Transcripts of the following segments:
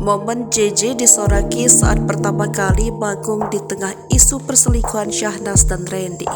Momen JJ disoraki saat pertama kali manggung di tengah isu perselingkuhan Syahnas dan Randy.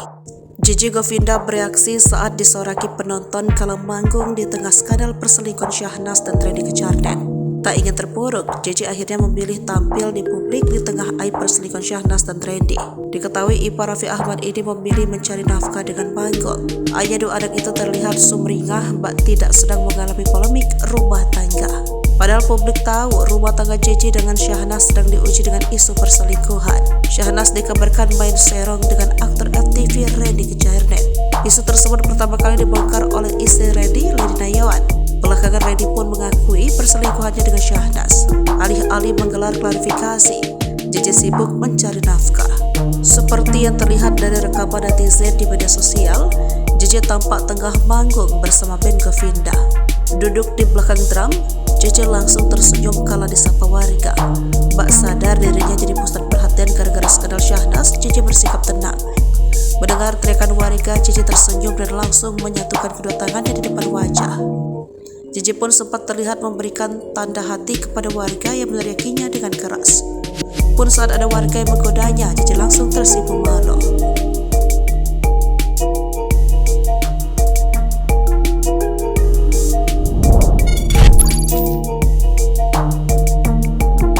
JJ Govinda bereaksi saat disoraki penonton kala manggung di tengah skandal perselingkuhan Syahnas dan Randy Kecharden. Tak ingin terpuruk, JJ akhirnya memilih tampil di publik di tengah aib perselingkuhan Syahnas dan Randy. Diketahui ipar Raffi Ahmad ini memilih mencari nafkah dengan manggung. Ayah dua anak itu terlihat sumringah bak tidak sedang mengalami polemik rumah tangga. Padahal publik tahu rumah tangga JJ dengan Syahnas sedang diuji dengan isu perselingkuhan. Syahnas dikabarkan main serong dengan aktor FTV Randy Kecharden. Isu tersebut pertama kali dibongkar oleh istri Randy, Lady Nayawan. Belakangan Randy pun mengakui perselingkuhannya dengan Syahnas. Alih-alih menggelar klarifikasi, JJ sibuk mencari nafkah. Seperti yang terlihat dari rekaman netizen di media sosial, JJ tampak tengah manggung bersama band Govinda. Duduk di belakang drum, JJ langsung tersenyum kala disapa warga. Bak sadar dirinya jadi pusat perhatian gara-gara skandal Syahnas, JJ bersikap tenang. Mendengar teriakan warga, JJ tersenyum dan langsung menyatukan kedua tangannya di depan wajah. JJ pun sempat terlihat memberikan tanda hati kepada warga yang meneriakinya dengan keras. Pun saat ada warga yang menggodanya, JJ langsung tersipu malu.